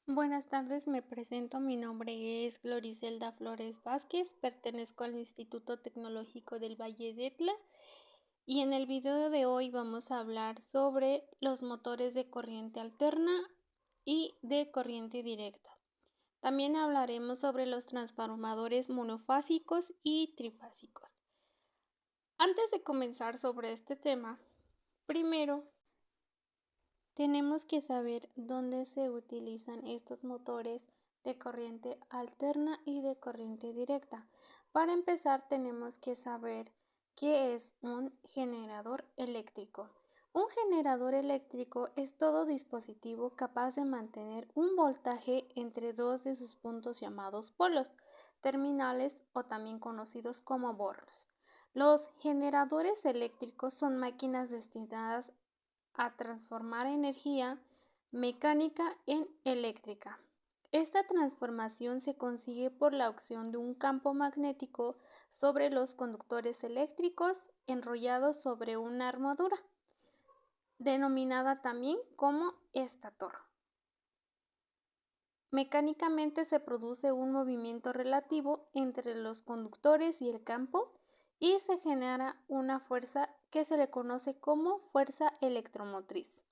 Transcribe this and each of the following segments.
Buenas tardes, me presento. Mi nombre es Gloriselda Flores Vázquez, pertenezco al Instituto Tecnológico del Valle de Etla y en el video de hoy vamos a hablar sobre los motores de corriente alterna y de corriente directa. También hablaremos sobre los transformadores monofásicos y trifásicos. Antes de comenzar sobre este tema, primero tenemos que saber dónde se utilizan estos motores de corriente alterna y de corriente directa. Para empezar, tenemos que saber qué es un generador eléctrico. Un generador eléctrico es todo dispositivo capaz de mantener un voltaje entre dos de sus puntos llamados polos, terminales o también conocidos como bornes. Los generadores eléctricos son máquinas destinadas a transformar energía mecánica en eléctrica. Esta transformación se consigue por la acción de un campo magnético sobre los conductores eléctricos enrollados sobre una armadura, denominada también como estator. Mecánicamente se produce un movimiento relativo entre los conductores y el campo y se genera una fuerza que se le conoce como fuerza electromotriz.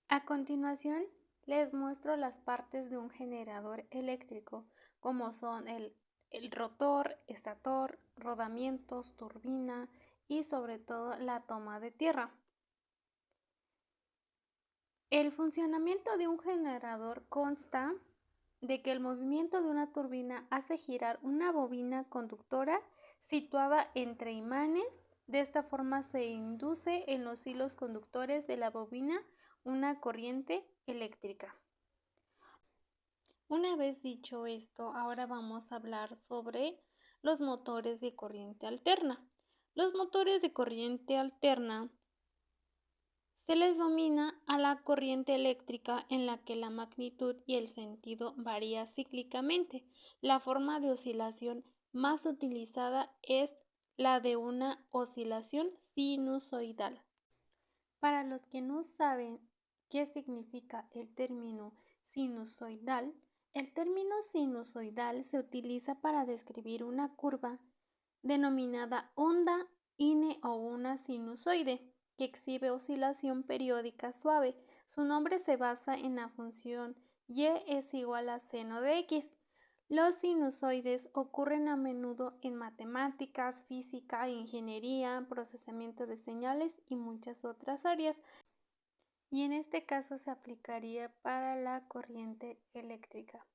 A continuación, les muestro las partes de un generador eléctrico, como son el rotor, estator, rodamientos, turbina y sobre todo la toma de tierra. El funcionamiento de un generador consta de que el movimiento de una turbina hace girar una bobina conductora situada entre imanes. De esta forma se induce en los hilos conductores de la bobina una corriente eléctrica. Una vez dicho esto, ahora vamos a hablar sobre los motores de corriente alterna. Los motores de corriente alterna se les denomina a la corriente eléctrica en la que la magnitud y el sentido varía cíclicamente. La forma de oscilación más utilizada es la de una oscilación sinusoidal. Para los que no saben qué significa el término sinusoidal, el término sinusoidal se utiliza para describir una curva denominada onda INE o una sinusoide que exhibe oscilación periódica suave. Su nombre se basa en la función y es igual a seno de x. Los sinusoides ocurren a menudo en matemáticas, física, ingeniería, procesamiento de señales y muchas otras áreas, y en este caso se aplicaría para la corriente eléctrica.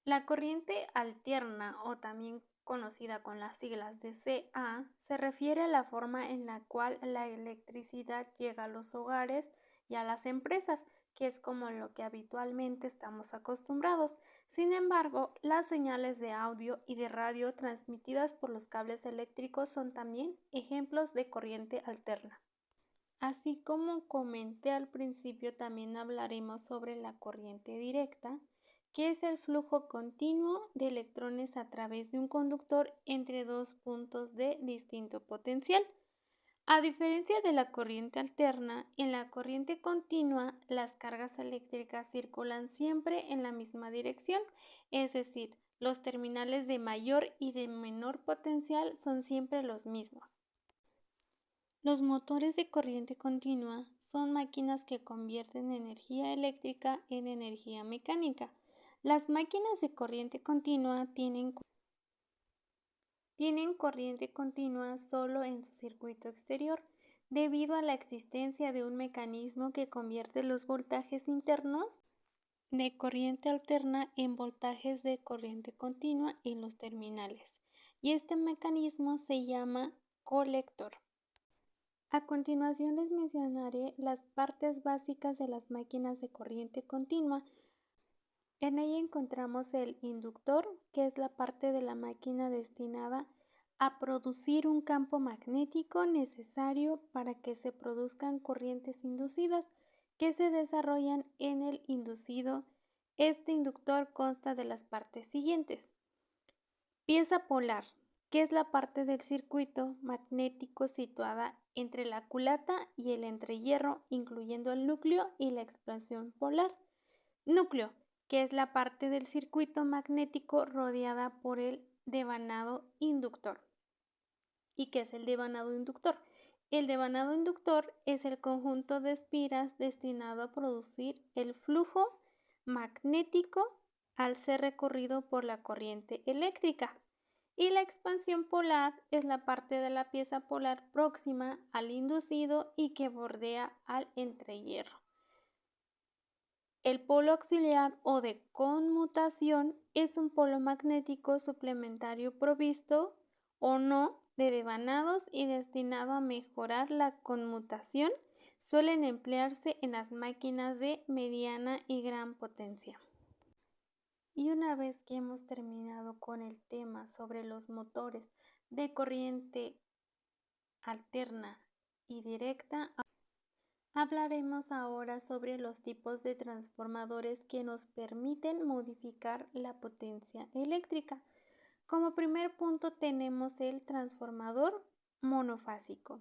La corriente alterna, o también conocida con las siglas de CA, se refiere a la forma en la cual la electricidad llega a los hogares y a las empresas, que es como lo que habitualmente estamos acostumbrados. Sin embargo, las señales de audio y de radio transmitidas por los cables eléctricos son también ejemplos de corriente alterna. Así como comenté al principio, también hablaremos sobre la corriente directa, que es el flujo continuo de electrones a través de un conductor entre dos puntos de distinto potencial. A diferencia de la corriente alterna, en la corriente continua las cargas eléctricas circulan siempre en la misma dirección, es decir, los terminales de mayor y de menor potencial son siempre los mismos. Los motores de corriente continua son máquinas que convierten energía eléctrica en energía mecánica. Las máquinas de corriente continua tienen corriente continua solo en su circuito exterior, debido a la existencia de un mecanismo que convierte los voltajes internos de corriente alterna en voltajes de corriente continua en los terminales, y este mecanismo se llama colector. A continuación les mencionaré las partes básicas de las máquinas de corriente continua. En ella encontramos el inductor, que es la parte de la máquina destinada a producir un campo magnético necesario para que se produzcan corrientes inducidas que se desarrollan en el inducido. Este inductor consta de las partes siguientes: pieza polar, que es la parte del circuito magnético situada entre la culata y el entrehierro, incluyendo el núcleo y la expansión polar. Núcleo, que es la parte del circuito magnético rodeada por el devanado inductor. ¿Y qué es el devanado inductor? El devanado inductor es el conjunto de espiras destinado a producir el flujo magnético al ser recorrido por la corriente eléctrica. Y la expansión polar es la parte de la pieza polar próxima al inducido y que bordea al entrehierro. El polo auxiliar o de conmutación es un polo magnético suplementario provisto o no de devanados y destinado a mejorar la conmutación. Suelen emplearse en las máquinas de mediana y gran potencia. Y una vez que hemos terminado con el tema sobre los motores de corriente alterna y directa, hablaremos ahora sobre los tipos de transformadores que nos permiten modificar la potencia eléctrica. Como primer punto tenemos el transformador monofásico.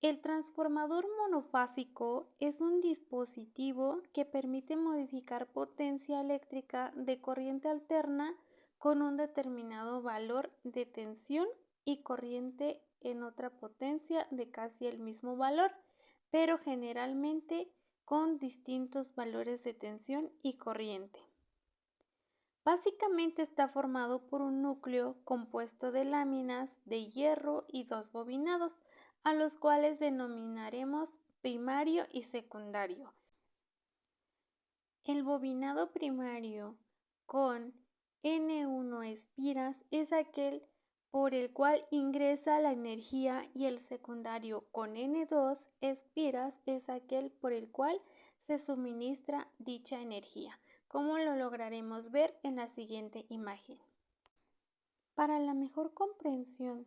El transformador monofásico es un dispositivo que permite modificar potencia eléctrica de corriente alterna con un determinado valor de tensión y corriente en otra potencia de casi el mismo valor, pero generalmente con distintos valores de tensión y corriente. Básicamente está formado por un núcleo compuesto de láminas de hierro y dos bobinados, a los cuales denominaremos primario y secundario. El bobinado primario con N1 espiras es aquel por el cual ingresa la energía y el secundario con N2 espiras es aquel por el cual se suministra dicha energía, como lo lograremos ver en la siguiente imagen. Para la mejor comprensión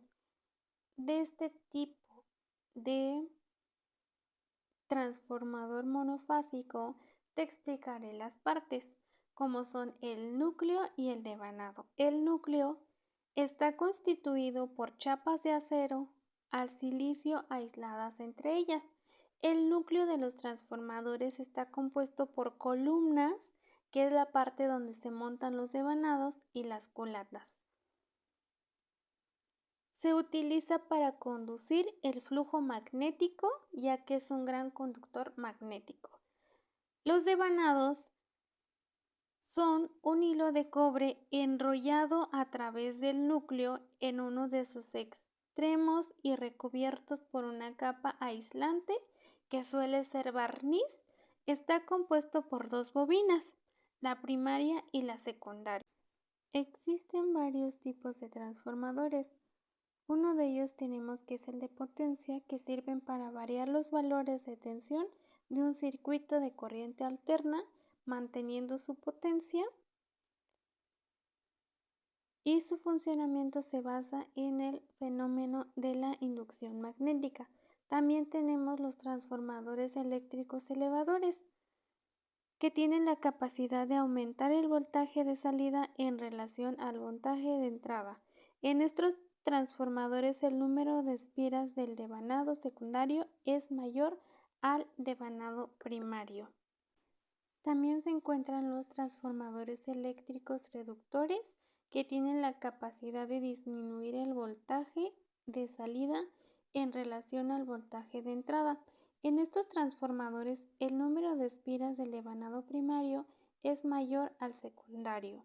de este tipo de transformador monofásico, te explicaré las partes, como son el núcleo y el devanado. El núcleo está constituido por chapas de acero al silicio aisladas entre ellas. El núcleo de los transformadores está compuesto por columnas, que es la parte donde se montan los devanados, y las culatas. Se utiliza para conducir el flujo magnético, ya que es un gran conductor magnético. Los devanados son un hilo de cobre enrollado a través del núcleo en uno de sus extremos y recubiertos por una capa aislante que suele ser barniz. Está compuesto por dos bobinas, la primaria y la secundaria. Existen varios tipos de transformadores. Uno de ellos tenemos que es el de potencia, que sirven para variar los valores de tensión de un circuito de corriente alterna, manteniendo su potencia, y su funcionamiento se basa en el fenómeno de la inducción magnética. También tenemos los transformadores eléctricos elevadores, que tienen la capacidad de aumentar el voltaje de salida en relación al voltaje de entrada. En estos transformadores el número de espiras del devanado secundario es mayor al devanado primario. También se encuentran los transformadores eléctricos reductores, que tienen la capacidad de disminuir el voltaje de salida en relación al voltaje de entrada. En estos transformadores el número de espiras del devanado primario es mayor al secundario.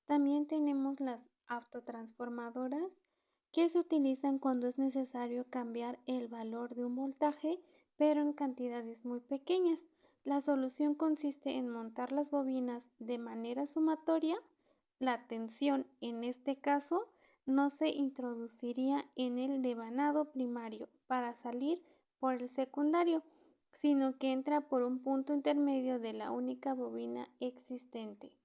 También tenemos las autotransformadoras, que se utilizan cuando es necesario cambiar el valor de un voltaje, pero en cantidades muy pequeñas. La solución consiste en montar las bobinas de manera sumatoria. La tensión en este caso no se introduciría en el devanado primario para salir por el secundario, sino que entra por un punto intermedio de la única bobina existente.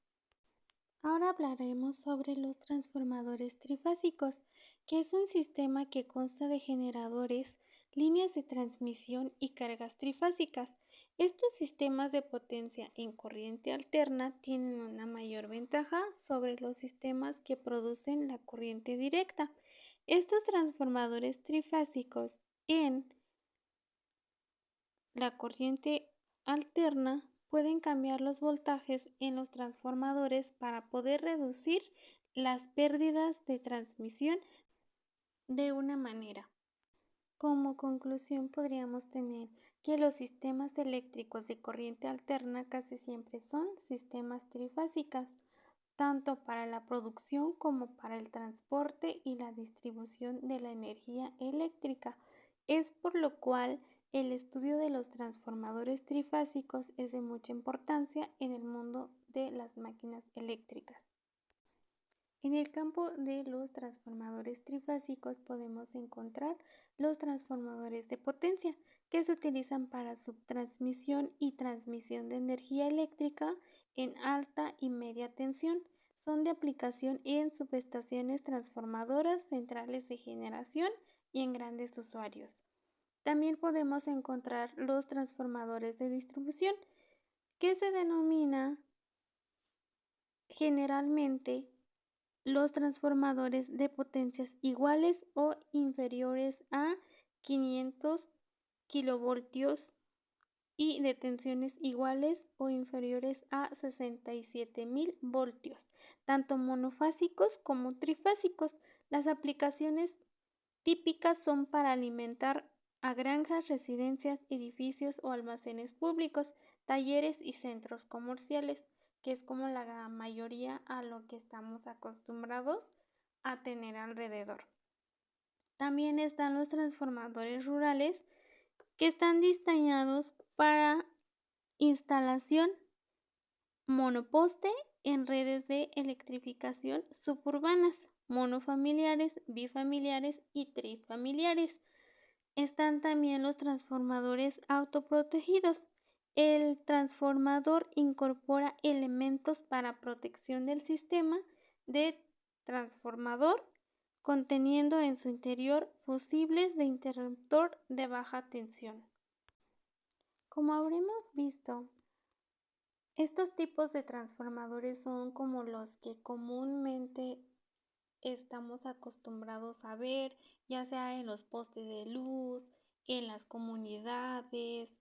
Ahora hablaremos sobre los transformadores trifásicos, que es un sistema que consta de generadores, líneas de transmisión y cargas trifásicas. Estos sistemas de potencia en corriente alterna tienen una mayor ventaja sobre los sistemas que producen la corriente directa. Estos transformadores trifásicos en la corriente alterna pueden cambiar los voltajes en los transformadores para poder reducir las pérdidas de transmisión de una manera. Como conclusión podríamos tener que los sistemas eléctricos de corriente alterna casi siempre son sistemas trifásicos, tanto para la producción como para el transporte y la distribución de la energía eléctrica. Es por lo cual el estudio de los transformadores trifásicos es de mucha importancia en el mundo de las máquinas eléctricas. En el campo de los transformadores trifásicos podemos encontrar los transformadores de potencia, que se utilizan para subtransmisión y transmisión de energía eléctrica en alta y media tensión. Son de aplicación en subestaciones transformadoras, centrales de generación y en grandes usuarios. También podemos encontrar los transformadores de distribución, que se denomina generalmente los transformadores de potencias iguales o inferiores a 500 kilovoltios y de tensiones iguales o inferiores a 67.000 voltios, tanto monofásicos como trifásicos. Las aplicaciones típicas son para alimentar a granjas, residencias, edificios o almacenes públicos, talleres y centros comerciales, que es como la mayoría a lo que estamos acostumbrados a tener alrededor. También están los transformadores rurales, que están diseñados para instalación monoposte en redes de electrificación suburbanas, monofamiliares, bifamiliares y trifamiliares. Están también los transformadores autoprotegidos. El transformador incorpora elementos para protección del sistema de transformador, conteniendo en su interior fusibles de interruptor de baja tensión. Como habremos visto, estos tipos de transformadores son como los que comúnmente estamos acostumbrados a ver, ya sea en los postes de luz, en las comunidades,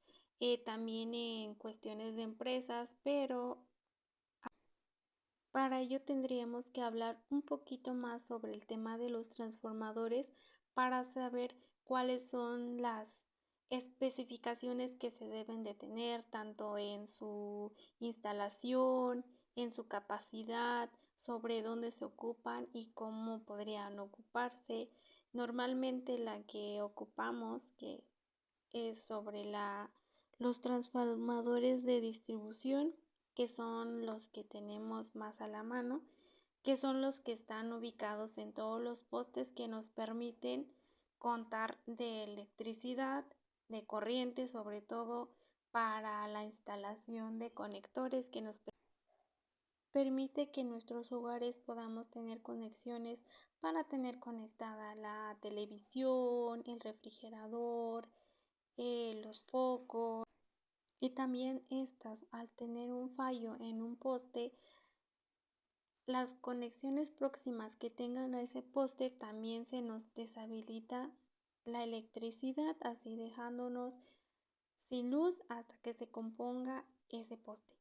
también en cuestiones de empresas, pero para ello tendríamos que hablar un poquito más sobre el tema de los transformadores para saber cuáles son las especificaciones que se deben de tener tanto en su instalación, en su capacidad, sobre dónde se ocupan y cómo podrían ocuparse. Normalmente la que ocupamos, que es sobre los transformadores de distribución, que son los que tenemos más a la mano, que son los que están ubicados en todos los postes que nos permiten contar de electricidad, de corriente, sobre todo para la instalación de conectores que nos permite que en nuestros hogares podamos tener conexiones para tener conectada la televisión, el refrigerador, los focos. Y también estas, al tener un fallo en un poste, las conexiones próximas que tengan a ese poste también se nos deshabilita la electricidad, así dejándonos sin luz hasta que se componga ese poste.